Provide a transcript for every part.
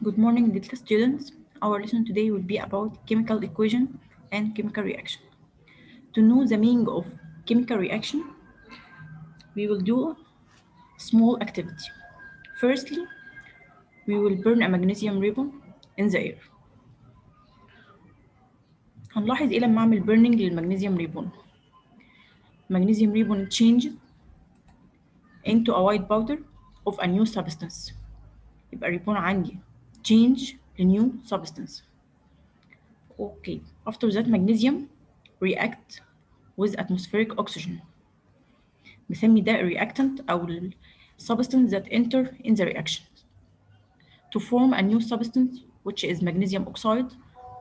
Good morning, little students. Our lesson today will be about chemical equation and chemical reaction. To know the meaning of chemical reaction, we will do a small activity. Firstly, we will burn a magnesium ribbon in the air. هنلاحظ ايه لما اعمل burning للمغنيسيوم ريبون. Magnesium ribbon changes into a white powder of a new substance. يبقى الريبون عندي change a new substance. Okay. After that, magnesium react with atmospheric oxygen. بنسمي ده reactant أو substance that enter in the reaction to form a new substance which is magnesium oxide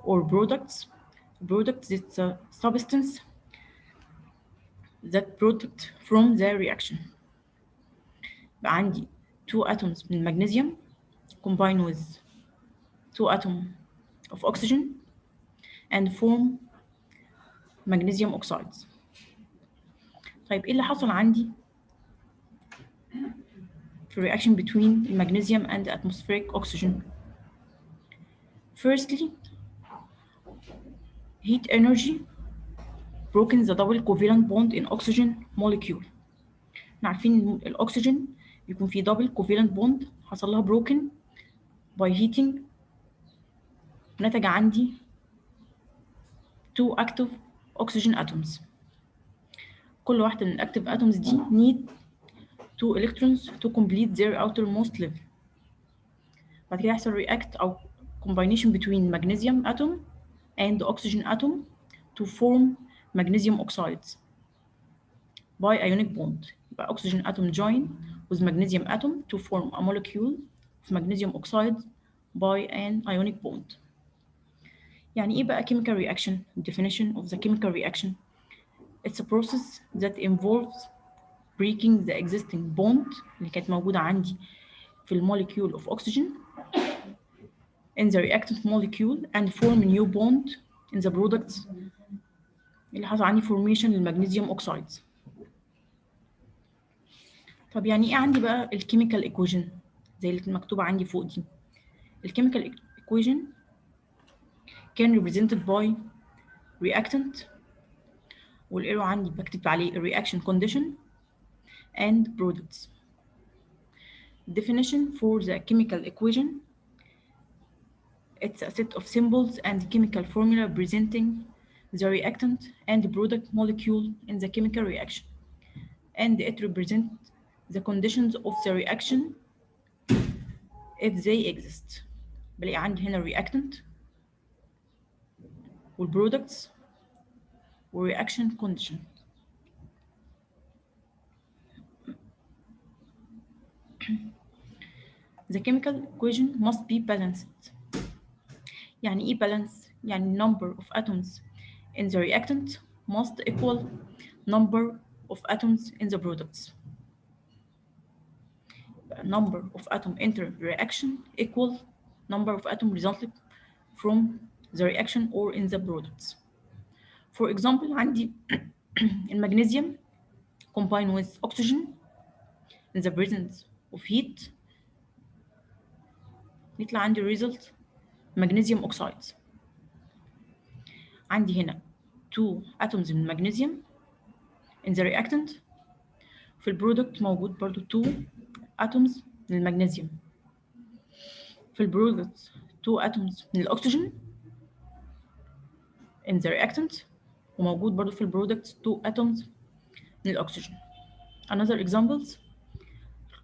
or products. Product is a substance that product from the reaction. بقى عندي two atoms من magnesium combine with two atoms of oxygen and form magnesium oxides. طيب ايه اللي حصل عندي في reaction between magnesium and atmospheric oxygen? Firstly, heat energy broken the double covalent bond in oxygen molecule. احنا عارفين ان الاكسجين يكون فيه double covalent bond حصل لها broken by heating، نتج عندي two active oxygen atoms. كل واحدة من active atoms دي need two electrons to complete their outermost level. بعد كده يحصل react أو combination between magnesium atom and oxygen atom to form magnesium oxides by ionic bond. يبقى oxygen atom join with magnesium atom to form a molecule of magnesium oxide by an ionic bond. يعني إيه بقى chemical reaction? Definition of the chemical reaction. It's a process that involves breaking the existing bond اللي كانت موجودة عندي في المولكيول of oxygen in the reactant molecule and form a new bond in the products اللي حصل عندي formation للمغنيسيوم oxides. طب يعني ايه عندي بقى الكيميكال ايكويشن زي اللي مكتوبة عندي فوق دي؟ الكيميكال equation can represented by reactant والارو عندي بكتب عليه reaction condition and products. Definition for the chemical equation: it's a set of symbols and chemical formula representing the reactant and product molecule in the chemical reaction, and it represents the conditions of the reaction if they exist. بلاقي عندي هنا reactant والproducts والreaction condition. The chemical equation must be balanced. يعني ايه balance؟ يعني number of atoms in the reactant must equal number of atoms in the products. Number of atoms enter reaction equal number of atoms resulted from the reaction or in the products. For example, عندي المغنيسيوم combine with oxygen in the presence of heat يطلع عندي result magnesium oxides. عندي هنا two atoms من magnesium in the reactant، في البرودكت موجود برضو two atoms من المغنيسيوم، في البرودكت two atoms من الأكسجين in the reactant، وموجود برضو في البرودكت two atoms من الأكسجين. Another examples: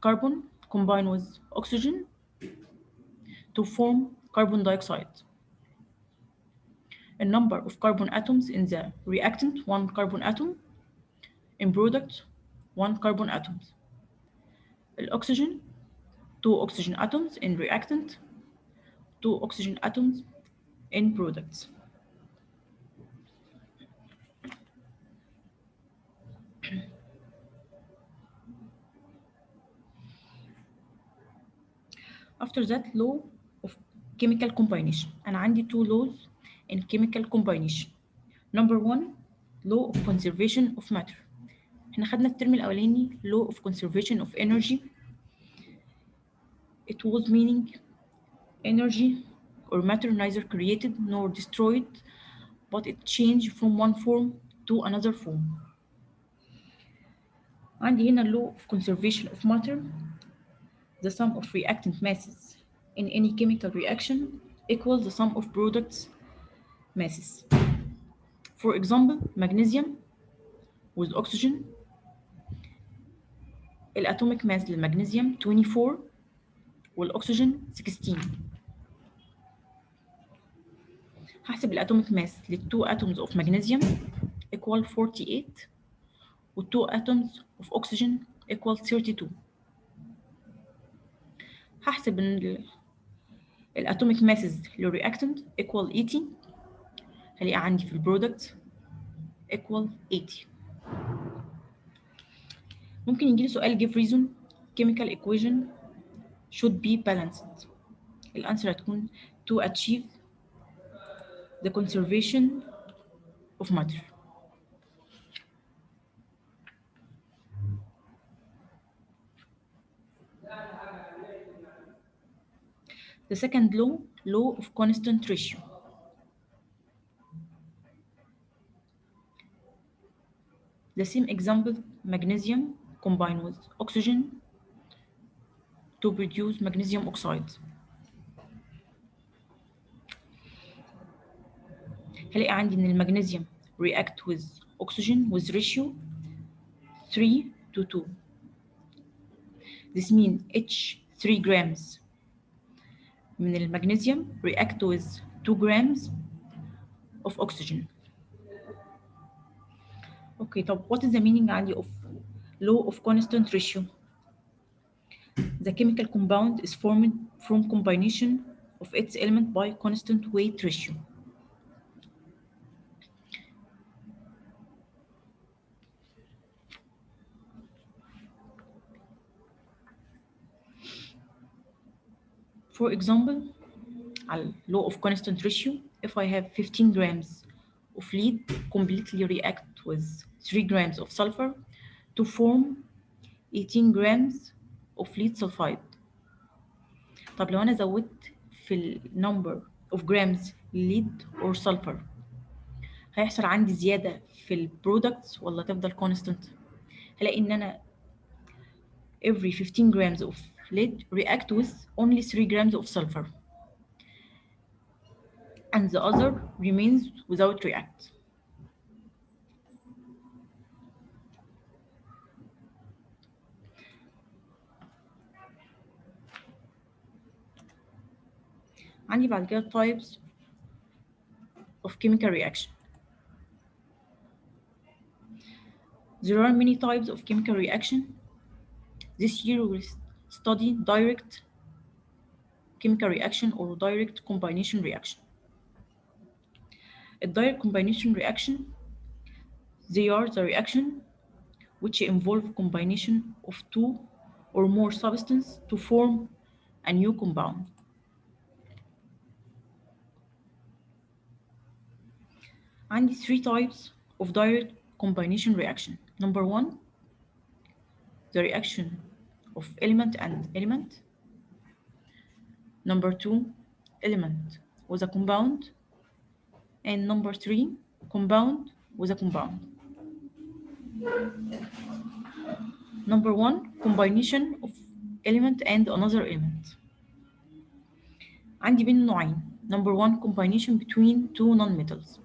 carbon combine with oxygen to form carbon dioxide. A number of carbon atoms in the reactant, one carbon atom. In product, one carbon atom. Oxygen, two oxygen atoms in reactant, two oxygen atoms in products. After that, law of chemical combination. أنا عندي two laws in chemical combination. Number one, law of conservation of matter. احنا خدنا الترم الأولاني law of conservation of energy. It was meaning energy or matter neither created nor destroyed, but it changed from one form to another form. عندي هنا law of conservation of matter. The sum of reactant masses in any chemical reaction equals the sum of products masses. For example, magnesium with oxygen, الatomic mass للمغنيسيوم 24 والأكسجين 16. هحسب الatomic mass لل2 atoms of magnesium equal 48 وال2 atoms of oxygen equal 32. هحسب الatomic masses للreactant equal 80. هلاقي عندي في البرودكت equal 80. ممكن يجيلي سؤال give reason chemical equation should be balanced. الأنسر هتكون to achieve the conservation of matter. The second law, law of constant ratio. The same example, magnesium combined with oxygen to produce magnesium oxide. هلاقي عندي إن المغنيسيوم react with oxygen with ratio 3 to 2. This means each 3 grams من المغنيسيوم react with 2 grams of oxygen. Okay, طب what is the meaning عندي of law of constant ratio? The chemical compound is formed from combination of its element by constant weight ratio. For example, على law of constant ratio, if I have 15 grams of lead completely react with 3 grams of sulfur to form 18 grams of lead sulfide. طب لو أنا زودت في ال number of grams lead or sulfur هيحصل عندي زيادة في ال products ولا تفضل constant؟ هلاقي إن أنا every 15 grams of lead react with only 3 grams of sulfur and the other remains without react. عندي بعد كده types of chemical reaction. There are many types of chemical reaction. This year we will study direct chemical reaction or direct combination reaction. A direct combination reaction, they are the reaction which involve combination of 2 or more substances to form a new compound. عندي 3 types of direct combination reaction. Number 1, the reaction of element and element. Number 2, element with a compound. And number 3, compound with a compound. Number 1, combination of element and another element. عندي بين نوعين. Number 1, combination between two non-metals.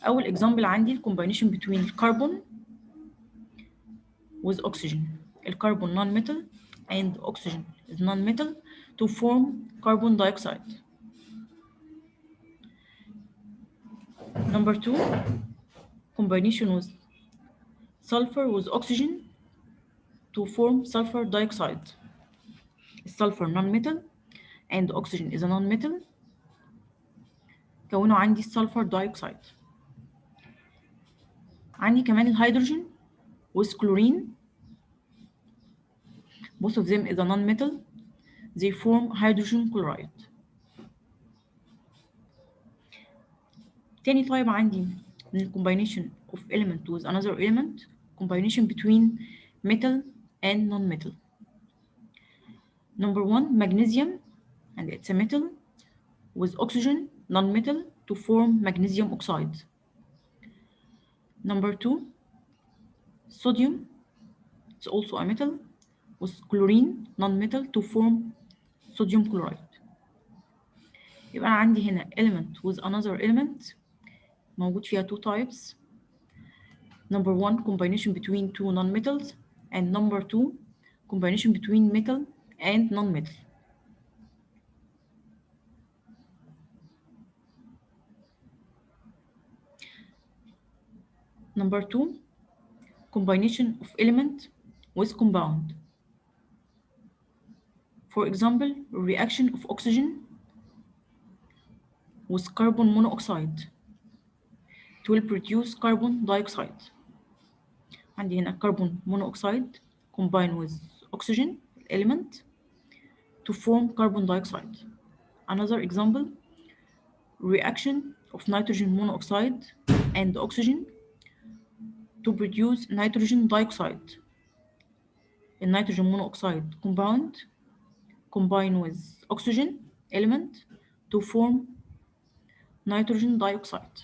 أول example عندي combination between carbon with oxygen. الكربون non-metal and oxygen is non-metal to form carbon dioxide. Number 2, combination with sulfur with oxygen to form sulfur dioxide. Sulfur non-metal and oxygen is a non-metal كونوا عندي sulfur dioxide. عندي كمان الهيدروجين with chlorine. Both of them is a non-metal. They form hydrogen chloride. تاني type عندي من combination of element with another element, combination between metal and non-metal. Number one, magnesium, and it's a metal with oxygen, non-metal, to form magnesium oxide. Number two, sodium, it's also a metal with chlorine, non-metal, to form sodium chloride. يبقى أنا عندي هنا element with another element موجود فيها two types. Number one, combination between two non-metals, and number two, combination between metal and non-metal. Number two, combination of element with compound. For example, reaction of oxygen with carbon monoxide. It will produce carbon dioxide. عندي هنا carbon monoxide combined with oxygen element to form carbon dioxide. Another example, reaction of nitrogen monoxide and oxygen to produce nitrogen dioxide. The nitrogen monoxide compound combine with oxygen element to form nitrogen dioxide.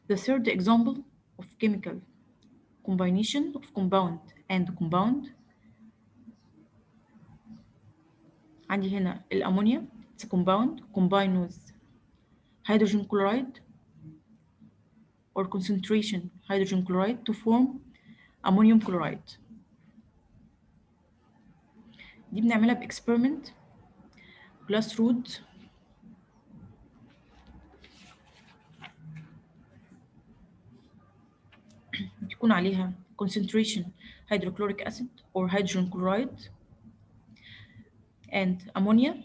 The third example of chemical combination of compound and compound, عندي هنا الأمونيا, it's a compound combined with hydrogen chloride or concentration hydrogen chloride to form ammonium chloride. دي بنعملها بإكسبيرمنت glass rod يكون عليها concentration hydrochloric acid or hydrogen chloride and ammonia.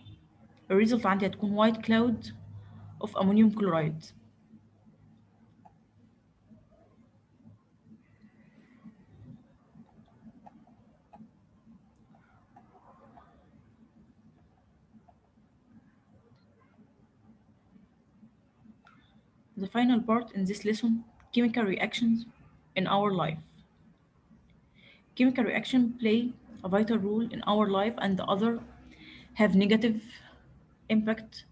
The result عندي هتكون white cloud of ammonium chloride. The final part in this lesson, chemical reactions in our life. Chemical reactions play a vital role in our life, and the other have negative impact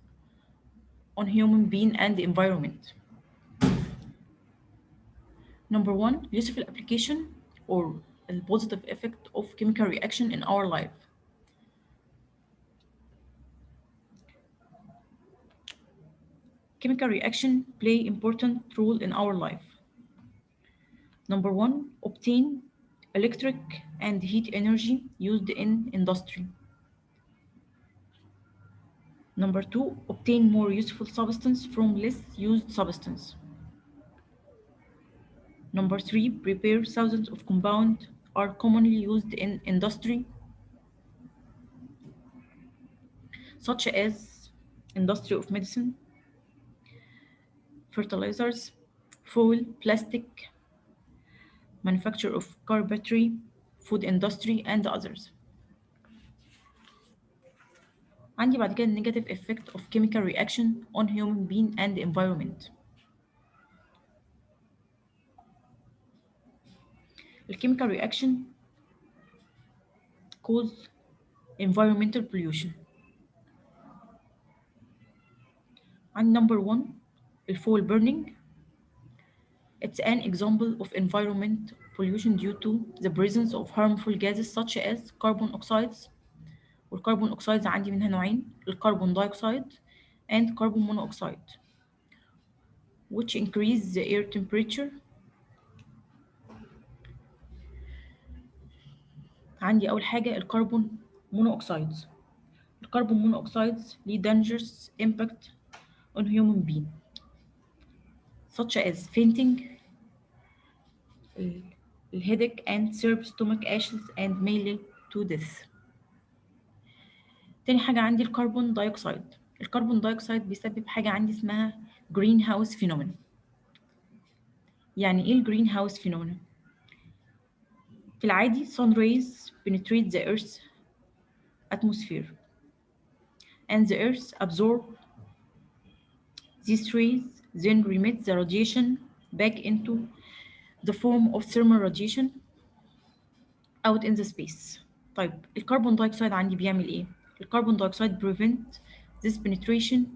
on human being and the environment. Number one, useful application or the positive effect of chemical reaction in our life. Chemical reaction play important role in our life. Number one, obtain electric and heat energy used in industry. Number two, obtain more useful substance from less used substance. Number three, prepare thousands of compounds are commonly used in industry, such as industry of medicine, fertilizers, fuel, plastic, manufacture of car battery, food industry, and others. عندي بعد كده negative effect of chemical reaction on human being and the environment. The chemical reaction cause environmental pollution. And number one, the fuel burning. It's an example of environment pollution due to the presence of harmful gases such as carbon oxides. والcarbon oxides عندي منها نوعين, الcarbon dioxide and carbon monoxide, which increase the air temperature. عندي أول حاجة الكربون monoxides. الكربون monoxides ليه dangerous impact on human being, such as fainting, headache, and severe stomach aches, and may lead to death. تاني حاجة عندي الكربون دايوكسيد. الكربون دايوكسيد بيسبب حاجة عندي اسمها green house phenomenon. يعني ايه الجرين هاوس phenomenon؟ في العادي sun rays penetrate the earth's atmosphere and the earth absorb these rays, then remit the radiation back into the form of thermal radiation. out in the space. طيب الكربون دايوكسيد عندي بيعمل ايه؟ الكربون دايوكسيد prevent this penetration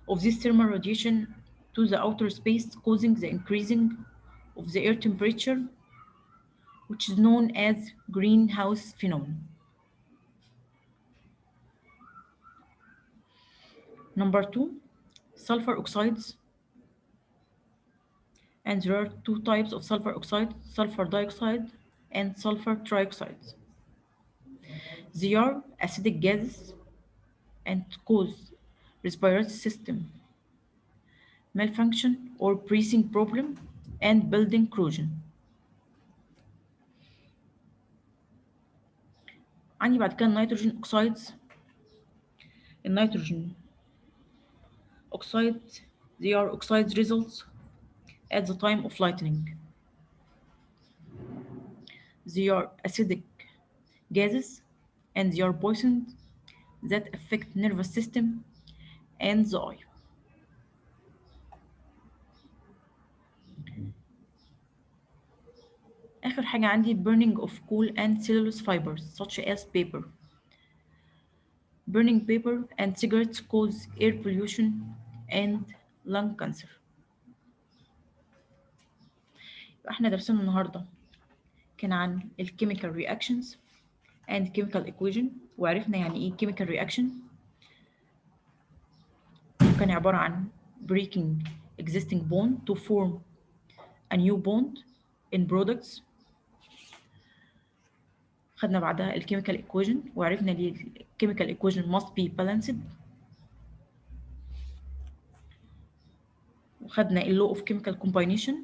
of this thermal radiation to the outer space, causing the increasing of the air temperature, which is known as greenhouse phenomenon. Number two, sulfur oxides. And there are two types of sulfur oxide, sulfur dioxide and sulfur trioxide. They are acidic gases and cause respiratory system malfunction or breathing problem and building corrosion. عندي بعد كده النيتروجين oxides. النيتروجين oxides, they are oxide results at the time of lightning. They are acidic gases and they are poisons that affect nervous system and the eye. آخر حاجة عندي burning of coal and cellulose fibers such as paper. Burning paper and cigarettes cause air pollution and lung cancer. احنا درسنا النهاردة كان عن ال chemical reactions and chemical equation وعرفنا يعني ايه chemical reaction. كان عبارة عن breaking existing bond to form a new bond in products. خدنا بعدها ال chemical equation وعرفنا ليه ال chemical equation must be balanced. وخدنا ال law of chemical combination,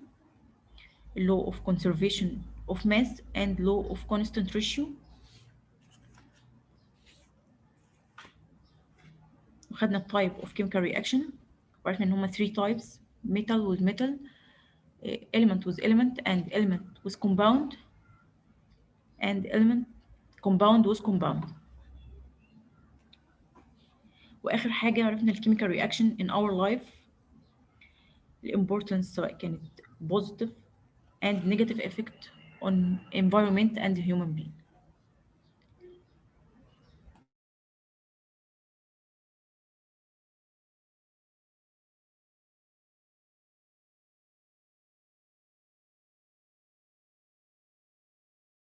law of conservation of mass and law of constant ratio. وخدنا type of chemical reaction وعرفنا ان هما 3 types: metal with metal, element with element, and element with compound, and element compound with compound. واخر حاجه عرفنا ال chemical reaction in our life الimportance سواء كانت positive and negative effect on environment and human being.